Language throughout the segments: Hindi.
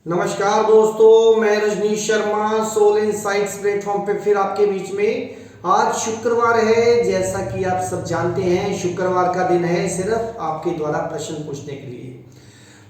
नमस्कार दोस्तों, मैं Rajneesh Sharma Soul Insights platform पे फिर आपके बीच में। आज शुक्रवार है, जैसा कि आप सब जानते हैं शुक्रवार का दिन है सिर्फ आपके द्वारा प्रश्न पूछने के लिए।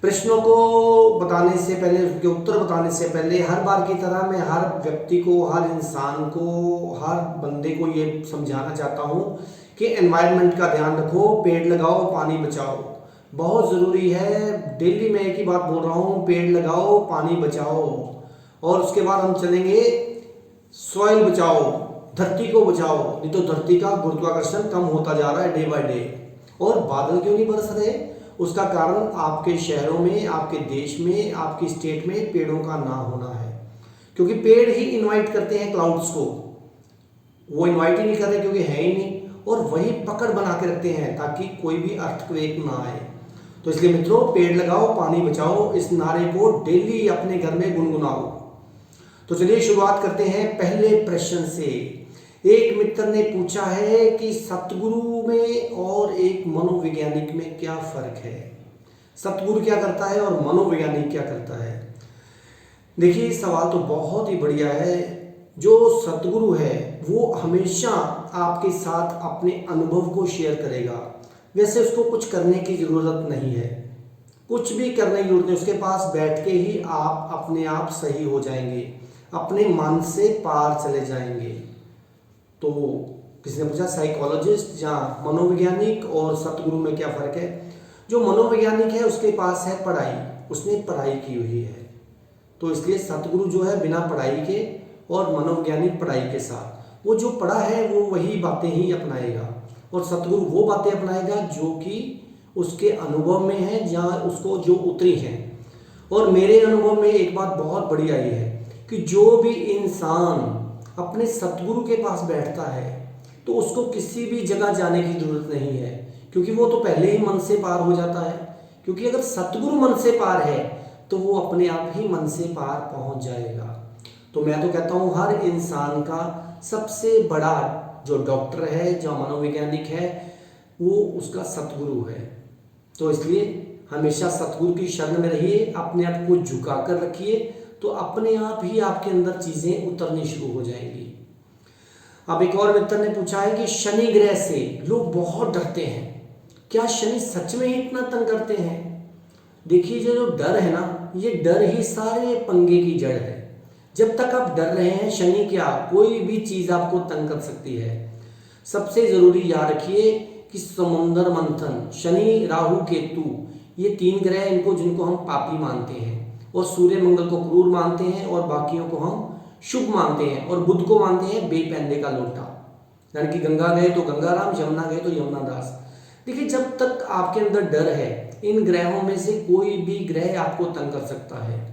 प्रश्नों को बताने से पहले, उसके उत्तर बताने से पहले हर बार की तरह मैं हर व्यक्ति को, हर इंसान को, हर बंदे को ये समझाना चाहता हूँ कि एनवायरनमेंट का ध्यान रखो, पेड़ लगाओ, पानी बचाओ। बहुत ज़रूरी है। डेली मैं एक ही बात बोल रहा हूँ, पेड़ लगाओ, पानी बचाओ। और उसके बाद हम चलेंगे सॉइल बचाओ, धरती को बचाओ। नहीं तो धरती का गुरुत्वाकर्षण कम होता जा रहा है डे बाय डे। और बादल क्यों नहीं बरस रहे? उसका कारण आपके शहरों में, आपके देश में, आपकी स्टेट में पेड़ों का ना होना है। क्योंकि पेड़ ही इनवाइट करते हैं क्लाउड्स को। वो इनवाइट ही नहीं कर रहे क्योंकि है ही नहीं, और वही पकड़ बना के रखते हैं ताकि कोई भी अर्थक्वेक ना आए। तो इसलिए मित्रों, पेड़ लगाओ, पानी बचाओ, इस नारे को डेली अपने घर में गुनगुनाओ। तो चलिए शुरुआत करते हैं पहले प्रश्न से। एक मित्र ने पूछा है कि सतगुरु में और एक मनोवैज्ञानिक में क्या फर्क है? सतगुरु क्या करता है और मनोवैज्ञानिक क्या करता है? देखिए, सवाल तो बहुत ही बढ़िया है। जो सतगुरु है वो हमेशा आपके साथ अपने अनुभव को शेयर करेगा। वैसे उसको कुछ करने की ज़रूरत नहीं है, कुछ भी करने की जरूरत नहीं। उसके पास बैठ के ही आप अपने आप सही हो जाएंगे, अपने मन से पार चले जाएंगे। तो किसी ने पूछा साइकोलॉजिस्ट या मनोवैज्ञानिक और सतगुरु में क्या फ़र्क है? जो मनोवैज्ञानिक है उसके पास है पढ़ाई, उसने पढ़ाई की हुई है। तो इसलिए सतगुरु जो है बिना पढ़ाई के, और मनोवैज्ञानिक पढ़ाई के साथ। वो जो पढ़ा है वो वही बातें ही अपनाएगा, और सतगुरु वो बातें अपनाएगा जो कि उसके अनुभव में है, जहाँ उसको जो उतरी हैं। और मेरे अनुभव में एक बात बहुत बड़ी आई है कि जो भी इंसान अपने सतगुरु के पास बैठता है तो उसको किसी भी जगह जाने की जरूरत नहीं है, क्योंकि वो तो पहले ही मन से पार हो जाता है। क्योंकि अगर सतगुरु मन से पार है तो वो अपने आप ही मन से पार पहुंच जाएगा। तो मैं तो कहता हूँ हर इंसान का सबसे बड़ा जो डॉक्टर है, जो मनोवैज्ञानिक है, वो उसका सतगुरु है। तो इसलिए हमेशा सतगुरु की शरण में रहिए, अपने आप को झुका कर रखिए, तो अपने आप ही आपके अंदर चीज़ें उतरनी शुरू हो जाएंगी। अब एक और मित्र ने पूछा है कि शनि ग्रह से लोग बहुत डरते हैं, क्या शनि सच में ही इतना तंग करते हैं? देखिए, जो डर है ना, ये डर ही सारे पंगे की जड़ है। जब तक आप डर रहे हैं, शनि क्या, कोई भी चीज़ आपको तंग कर सकती है। सबसे ज़रूरी याद रखिए कि समुंदर मंथन, शनि, राहु, केतु, ये तीन ग्रह, इनको जिनको हम पापी मानते हैं, और सूर्य मंगल को क्रूर मानते हैं, और बाकियों को हम शुभ मानते हैं, और बुध को मानते हैं बेपैंदे का लोटा। यानी कि गंगा गए तो गंगाराम, यमुना गए तो यमुना दास। देखिए, जब तक आपके अंदर डर है, इन ग्रहों में से कोई भी ग्रह आपको तंग कर सकता है।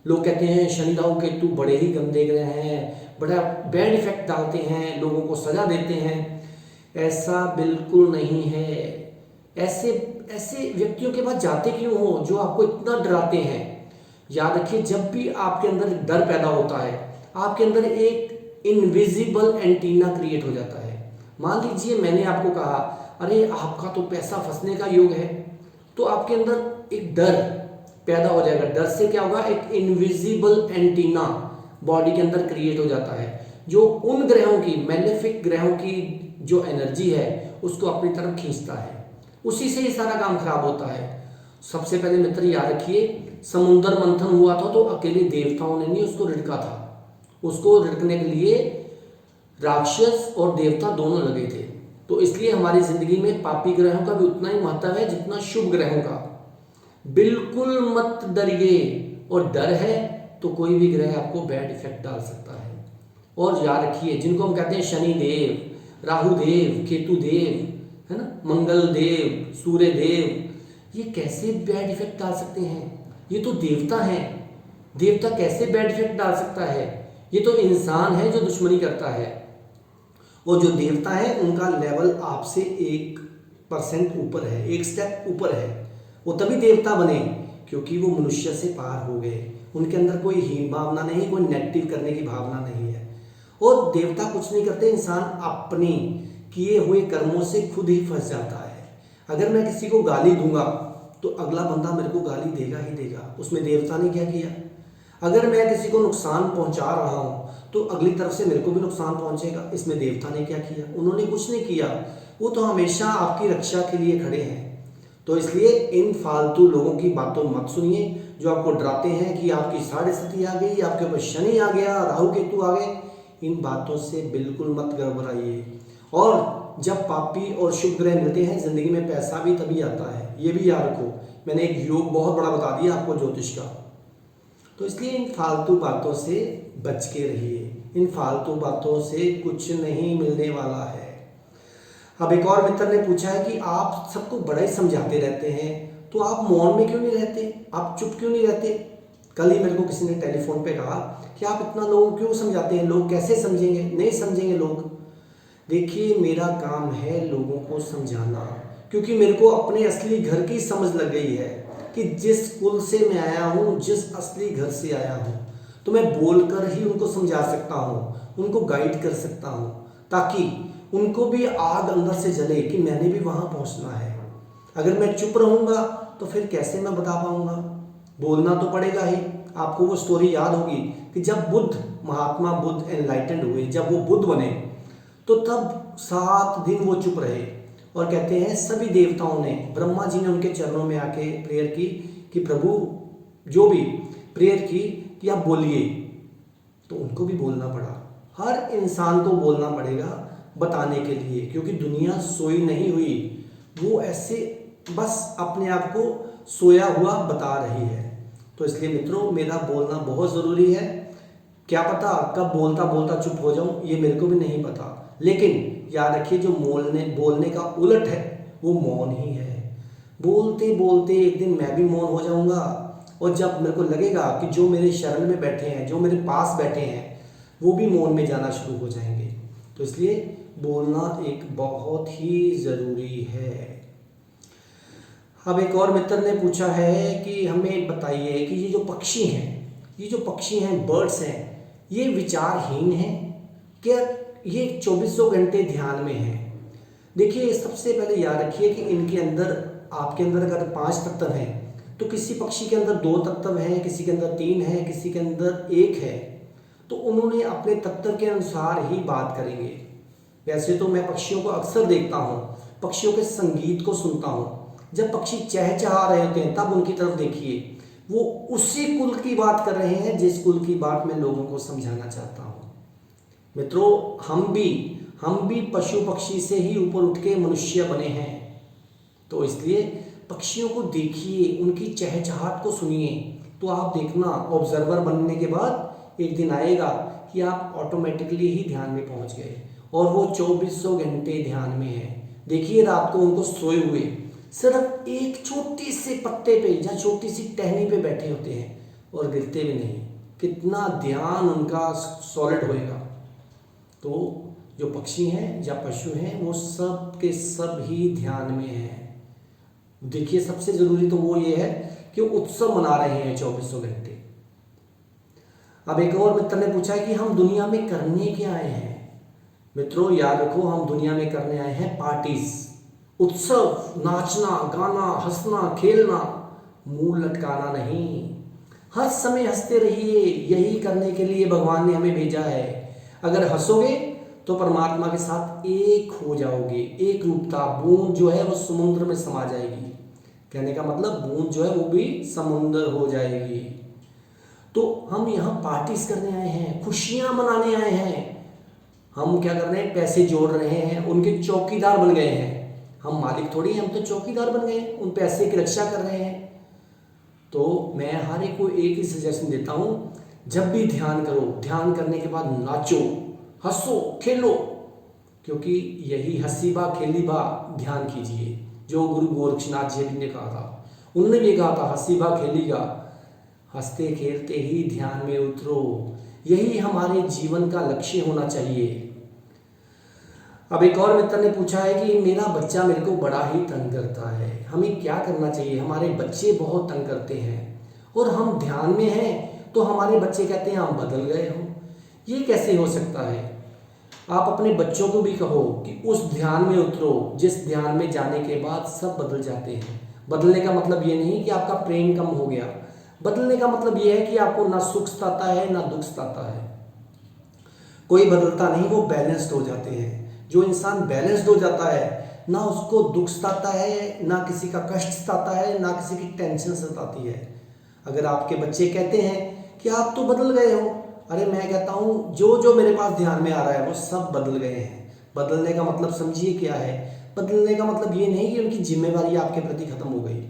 लोग कहते हैं शनि, राहु, केतु बड़े ही गंदे ग्रह हैं, बड़ा बैड इफेक्ट डालते हैं, लोगों को सजा देते हैं। ऐसा बिल्कुल नहीं है। ऐसे ऐसे व्यक्तियों के पास जाते क्यों हो जो आपको इतना डराते हैं? याद रखिए, जब भी आपके अंदर डर पैदा होता है, आपके अंदर एक इनविजिबल एंटीना क्रिएट हो जाता है। मान लीजिए मैंने आपको कहा, अरे आपका तो पैसा फंसने का योग है, तो आपके अंदर एक डर पैदा हो जाएगा। डर से क्या होगा, एक इनविजिबल एंटीना बॉडी के अंदर क्रिएट हो जाता है, जो उन ग्रहों की, मैलेफिक ग्रहों की जो एनर्जी है उसको अपनी तरफ खींचता है। उसी से ही सारा काम खराब होता है। सबसे पहले मित्र याद रखिए, समुद्र मंथन हुआ था तो अकेले देवताओं ने नहीं उसको रिड़का था। उसको रिड़कने के लिए राक्षस और देवता दोनों लगे थे। तो इसलिए हमारी जिंदगी में पापी ग्रहों का भी उतना ही महत्व है जितना शुभ ग्रहों का। बिल्कुल मत डरिए, और डर है तो कोई भी ग्रह आपको बैड इफेक्ट डाल सकता है। और याद रखिए, जिनको हम कहते हैं शनि देव, राहु देव, केतु देव, है ना, मंगल देव, सूर्य देव, ये कैसे बैड इफेक्ट डाल सकते हैं? ये तो देवता हैं। देवता कैसे बैड इफेक्ट डाल सकता है? ये तो इंसान है जो दुश्मनी करता है। और जो देवता है उनका लेवल आपसे 1% ऊपर है, एक स्टेप ऊपर है। वो तभी देवता बने क्योंकि वो मनुष्य से पार हो गए। उनके अंदर कोई हीन भावना नहीं, कोई नेगेटिव करने की भावना नहीं है। और देवता कुछ नहीं करते, इंसान अपनी किए हुए कर्मों से खुद ही फंस जाता है। अगर मैं किसी को गाली दूंगा तो अगला बंदा मेरे को गाली देगा ही देगा। उसमें देवता ने क्या किया? अगर मैं किसी को नुकसान पहुंचा रहा हूं तो अगली तरफ से मेरे को भी नुकसान पहुंचेगा। इसमें देवता ने क्या किया? उन्होंने कुछ नहीं किया, वो तो हमेशा आपकी रक्षा के लिए खड़े हैं। तो इसलिए इन फालतू लोगों की बातों मत सुनिए जो आपको डराते हैं कि आपकी साढ़े सती आ गई, आपके ऊपर शनि आ गया, राहु केतु आ गए। इन बातों से बिल्कुल मत घबराइए। और जब पापी और शुभ ग्रह मिलते हैं जिंदगी में पैसा भी तभी आता है, ये भी याद रखो। मैंने एक योग बहुत बड़ा बता दिया आपको ज्योतिष का। तो इसलिए इन फालतू बातों से बच के रहिए, इन फालतू बातों से कुछ नहीं मिलने वाला है। अब एक और मित्र ने पूछा है कि आप सबको बड़ा ही समझाते रहते हैं, तो आप मौन में क्यों नहीं रहते, आप चुप क्यों नहीं रहते? कल ही मेरे को किसी ने टेलीफोन पे कहा कि आप इतना लोगों को क्यों समझाते हैं, लोग कैसे समझेंगे? नहीं समझेंगे लोग। देखिए, मेरा काम है लोगों को समझाना, क्योंकि मेरे को अपने असली घर की समझ लग गई है कि जिस कुल से मैं आया हूँ, जिस असली घर से आया हूँ, तो मैं बोलकर ही उनको समझा सकता हूँ, उनको गाइड कर सकता हूँ, ताकि उनको भी आग अंदर से जले कि मैंने भी वहाँ पहुँचना है। अगर मैं चुप रहूँगा तो फिर कैसे मैं बता पाऊँगा? बोलना तो पड़ेगा ही। आपको वो स्टोरी याद होगी कि जब महात्मा बुद्ध एनलाइटेंड हुए, जब वो बुद्ध बने, तो तब 7 दिन वो चुप रहे। और कहते हैं सभी देवताओं ने, ब्रह्मा जी ने उनके चरणों में आके प्रेयर की कि प्रभु, जो भी प्रेयर की कि आप बोलिए, तो उनको भी बोलना पड़ा। हर इंसान को बोलना पड़ेगा बताने के लिए, क्योंकि दुनिया सोई नहीं हुई, वो ऐसे बस अपने आप को सोया हुआ बता रही है। तो इसलिए मित्रों, मेरा बोलना बहुत ज़रूरी है। क्या पता कब बोलता बोलता चुप हो जाऊं, ये मेरे को भी नहीं पता। लेकिन याद रखिए, जो बोलने का उलट है वो मौन ही है। बोलते बोलते एक दिन मैं भी मौन हो जाऊंगा, और जब मेरे को लगेगा कि जो मेरे शरण में बैठे हैं, जो मेरे पास बैठे हैं, वो भी मौन में जाना शुरू हो जाएंगे। तो इसलिए बोलना एक बहुत ही ज़रूरी है। अब एक और मित्र ने पूछा है कि हमें बताइए कि ये जो पक्षी हैं, बर्ड्स हैं, ये विचारहीन हैं क्या? ये 2400 घंटे ध्यान में हैं। देखिए, सबसे पहले याद रखिए कि इनके अंदर, आपके अंदर अगर 5 तत्व हैं, तो किसी पक्षी के अंदर 2 तत्व हैं, किसी के अंदर 3 है, किसी के अंदर 1 है। तो उन्होंने अपने तत्व के अनुसार ही बात करेंगे। वैसे तो मैं पक्षियों को अक्सर देखता हूँ, पक्षियों के संगीत को सुनता हूँ। जब पक्षी चहचहा रहे होते हैं तब उनकी तरफ देखिए, वो उसी कुल की बात कर रहे हैं जिस कुल की बात मैं लोगों को समझाना चाहता हूँ। मित्रों, हम भी पशु पक्षी से ही ऊपर उठ के मनुष्य बने हैं। तो इसलिए पक्षियों को देखिए, उनकी चहचहाट को सुनिए, तो आप देखना, ऑब्जर्वर बनने के बाद एक दिन आएगा कि आप ऑटोमेटिकली ही ध्यान में पहुंच गए, और वो 2400 घंटे ध्यान में है। देखिए, रात को उनको सोए हुए सिर्फ एक छोटी से पत्ते पे या छोटी सी टहनी पे बैठे होते हैं और गिरते भी नहीं। कितना ध्यान उनका सॉलिड होएगा। तो जो पक्षी हैं या पशु हैं, वो सब के सब ही ध्यान में हैं। देखिए, सबसे जरूरी तो वो ये है कि उत्सव मना रहे हैं 2400 घंटे। अब एक और मित्र ने पूछा है कि हम दुनिया में करने क्या आए हैं? मित्रों, याद रखो, हम दुनिया में करने आए हैं पार्टीज, उत्सव, नाचना, गाना, हंसना, खेलना, मुंह लटकाना नहीं। हर समय हंसते रहिए, यही करने के लिए भगवान ने हमें भेजा है। अगर हंसोगे तो परमात्मा के साथ एक हो जाओगे। एक रूपता, बूंद जो है वो समुद्र में समा जाएगी। कहने का मतलब, बूंद जो है वो भी समुद्र हो जाएगी। तो हम यहाँ पार्टीज करने आए हैं, खुशियां मनाने आए हैं। हम क्या कर रहे हैं? पैसे जोड़ रहे हैं, उनके चौकीदार बन गए हैं। हम मालिक थोड़ी हैं, हम तो चौकीदार बन गए हैं, उन पैसे की रक्षा कर रहे हैं। तो मैं हर एक को एक ही सजेशन देता हूँ, जब भी ध्यान करो, ध्यान करने के बाद नाचो, हंसो, खेलो, क्योंकि यही हंसीबा खेलीबा ध्यान कीजिए, जो गुरु गोरक्षनाथ जी ने कहा था। उन्होंने भी कहा था, हंसीबा खेलीगा, हंसते खेलते ही ध्यान में उतरो। यही हमारे जीवन का लक्ष्य होना चाहिए। अब एक और मित्र ने पूछा है कि मेरा बच्चा मेरे को बड़ा ही तंग करता है, हमें क्या करना चाहिए? हमारे बच्चे बहुत तंग करते हैं और हम ध्यान में हैं तो हमारे बच्चे कहते हैं हम बदल गए हो। ये कैसे हो सकता है? आप अपने बच्चों को भी कहो कि उस ध्यान में उतरो जिस ध्यान में जाने के बाद सब बदल जाते हैं। बदलने का मतलब ये नहीं कि आपका प्रेम कम हो गया, बदलने का मतलब ये है कि आपको ना सुख सताता है ना दुख सताता है। कोई बदलता नहीं, वो बैलेंस्ड हो जाते हैं। जो इंसान बैलेंस्ड हो जाता है, ना उसको दुख सताता है, ना किसी का कष्ट सताता है, ना किसी की टेंशन सताती है। अगर आपके बच्चे कहते हैं कि आप तो बदल गए हो, अरे मैं कहता हूँ जो जो मेरे पास ध्यान में आ रहा है वो सब बदल गए हैं। बदलने का मतलब समझिए क्या है। बदलने का मतलब ये नहीं कि उनकी जिम्मेवारी आपके प्रति खत्म हो गई,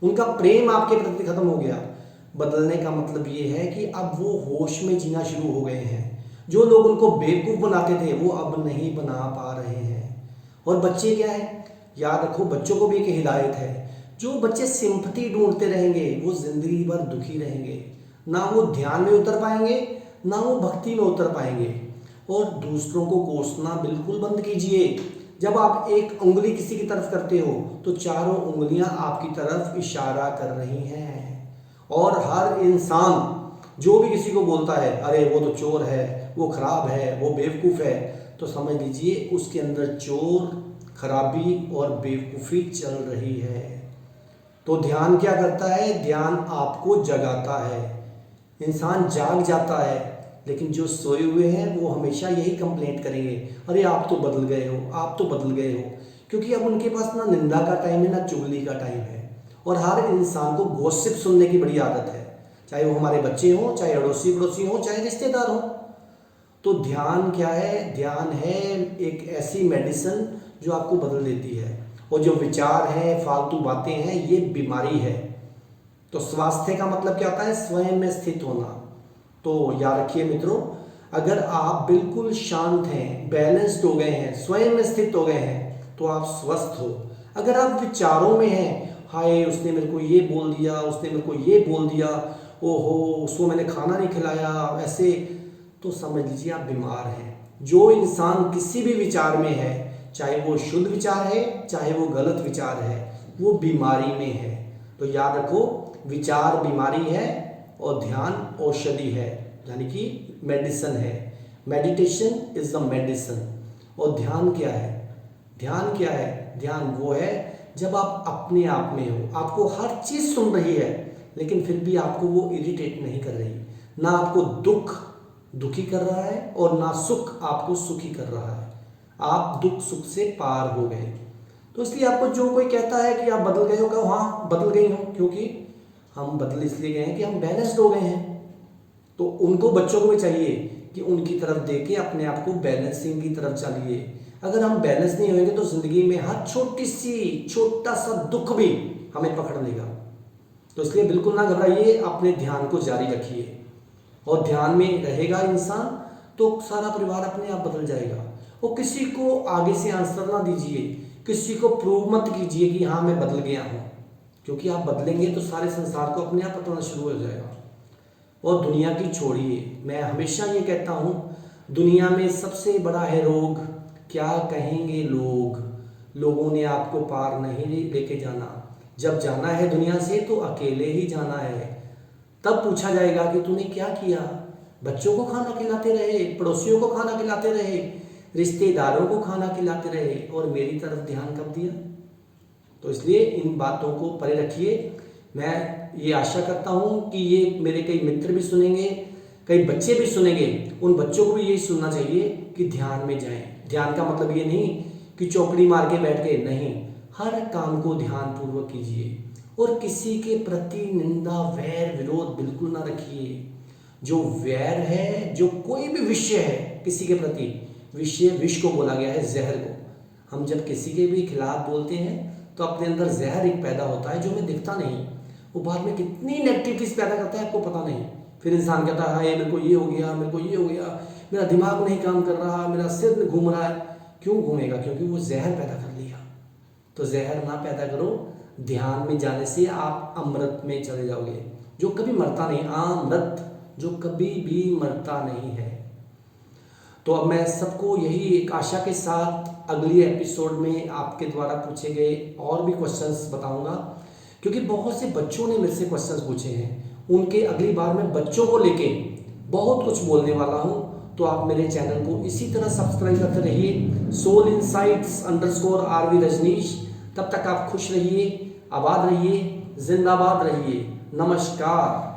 उनका प्रेम आपके प्रति खत्म हो गया। बदलने का मतलब ये है कि अब वो होश में जीना शुरू हो गए हैं। जो लोग उनको बेवकूफ़ बनाते थे वो अब नहीं बना पा रहे हैं। और बच्चे क्या है, याद रखो बच्चों को भी एक हिदायत है। जो बच्चे सिंपैथी ढूंढते रहेंगे वो जिंदगी भर दुखी रहेंगे, ना वो ध्यान में उतर पाएंगे ना वो भक्ति में उतर पाएंगे। और दूसरों को कोसना बिल्कुल बंद कीजिए। जब आप एक उंगली किसी की तरफ करते हो तो चारों उंगलियां आपकी तरफ इशारा कर रही हैं। और हर इंसान जो भी किसी को बोलता है अरे वो तो चोर है, वो खराब है, वो बेवकूफ़ है, तो समझ लीजिए उसके अंदर चोर, खराबी और बेवकूफ़ी चल रही है। तो ध्यान क्या करता है, ध्यान आपको जगाता है। इंसान जाग जाता है, लेकिन जो सोए हुए हैं वो हमेशा यही कंप्लेंट करेंगे, अरे आप तो बदल गए हो, आप तो बदल गए हो। क्योंकि अब उनके पास ना निंदा का टाइम है ना चुगली का टाइम है। और हर इंसान को गॉसिप सुनने की बड़ी आदत है, चाहे वो हमारे बच्चे हों, चाहे अड़ोसी पड़ोसी हों, चाहे रिश्तेदार हों। तो ध्यान क्या है, ध्यान है एक ऐसी मेडिसिन जो आपको बदल देती है। और जो विचार हैं, फालतू बातें हैं, ये बीमारी है। तो स्वास्थ्य का मतलब क्या होता है, स्वयं में स्थित होना। तो याद रखिए मित्रों, अगर आप बिल्कुल शांत हैं, बैलेंस्ड हो गए हैं, स्वयं में स्थित हो गए हैं, तो आप स्वस्थ हो। अगर आप विचारों में हैं, हाय उसने मेरे को ये बोल दिया, उसने मेरे को ये बोल दिया, ओहो उसको मैंने खाना नहीं खिलाया, ऐसे, तो समझ लीजिए आप बीमार हैं। जो इंसान किसी भी विचार में है, चाहे वो शुद्ध विचार है चाहे वो गलत विचार है, वो बीमारी में है। तो याद रखो, विचार बीमारी है और ध्यान औषधि है, यानी कि मेडिसिन है। Meditation is the medicine. और ध्यान क्या है, ध्यान क्या है, ध्यान वो है जब आप अपने आप में हो, आपको हर चीज़ सुन रही है लेकिन फिर भी आपको वो इरिटेट नहीं कर रही, ना आपको दुख दुखी कर रहा है और ना सुख आपको सुखी कर रहा है। आप दुख सुख से पार हो गए। तो इसलिए आपको जो कोई कहता है कि आप बदल गए हो, कहो हाँ बदल गई हूँ, क्योंकि हम बदल इसलिए गए हैं कि हम बैलेंस्ड हो गए हैं। तो उनको, बच्चों को भी चाहिए कि उनकी तरफ देख के अपने आप को बैलेंसिंग की तरफ चलिए। अगर हम बैलेंस नहीं होंगे तो जिंदगी में हर छोटा सा दुख भी हमें पकड़ लेगा। तो इसलिए बिल्कुल ना घबराइए, अपने ध्यान को जारी रखिए। और ध्यान में रहेगा इंसान तो सारा परिवार अपने आप बदल जाएगा। और किसी को आगे से आंसर ना दीजिए, किसी को प्रूव मत कीजिए कि हाँ मैं बदल गया हूँ, क्योंकि आप बदलेंगे तो सारे संसार को अपने आप पता होना शुरू हो जाएगा। और दुनिया की छोड़िए, मैं हमेशा ये कहता हूँ, दुनिया में सबसे बड़ा है रोग, क्या कहेंगे लोग। लोगों ने आपको पार नहीं लेके जाना। जब जाना है दुनिया से तो अकेले ही जाना है। तब पूछा जाएगा कि तूने क्या किया। बच्चों को खाना खिलाते रहे, पड़ोसियों को खाना खिलाते रहे, रिश्तेदारों को खाना खिलाते रहे, और मेरी तरफ ध्यान कब दिया। तो इसलिए इन बातों को परे रखिए। मैं ये आशा करता हूँ कि ये मेरे कई मित्र भी सुनेंगे, कई बच्चे भी सुनेंगे। उन बच्चों को भी यही सुनना चाहिए कि ध्यान में जाएं। ध्यान का मतलब ये नहीं कि चौकड़ी मार के बैठ गए, नहीं, हर काम को ध्यानपूर्वक कीजिए। और किसी के प्रति निंदा, वैर, विरोध बिल्कुल ना रखिए। जो वैर है, जो कोई भी विषय है किसी के प्रति, विषय विष को बोला गया है, जहर को। हम जब किसी के भी खिलाफ बोलते हैं तो अपने अंदर जहर एक पैदा होता है जो हमें दिखता नहीं, वो बाद में कितनी नेगेटिविटीज पैदा करता है आपको पता नहीं। फिर इंसान कहता है हाय मेरे को ये हो गया, मेरे को ये हो गया, मेरा दिमाग नहीं काम कर रहा, मेरा सिर घूम रहा है। क्यों घूमेगा? क्योंकि वो जहर पैदा कर लिया। तो जहर ना पैदा करो। ध्यान में जाने से आप अमृत में चले जाओगे, जो कभी मरता नहीं, अमृत जो कभी भी मरता नहीं है। तो अब मैं सबको यही एक आशा के साथ अगली एपिसोड में आपके द्वारा पूछे गए और भी क्वेश्चंस बताऊंगा, क्योंकि बहुत से बच्चों ने मेरे से क्वेश्चंस पूछे हैं। उनके अगली बार मैं बच्चों को लेके बहुत कुछ बोलने वाला हूं। तो आप मेरे चैनल को इसी तरह सब्सक्राइब करते रहिए, soul insights_RV रजनीश। तब तक आप खुश रहिए, आबाद रहिए, जिंदाबाद रहिए। नमस्कार।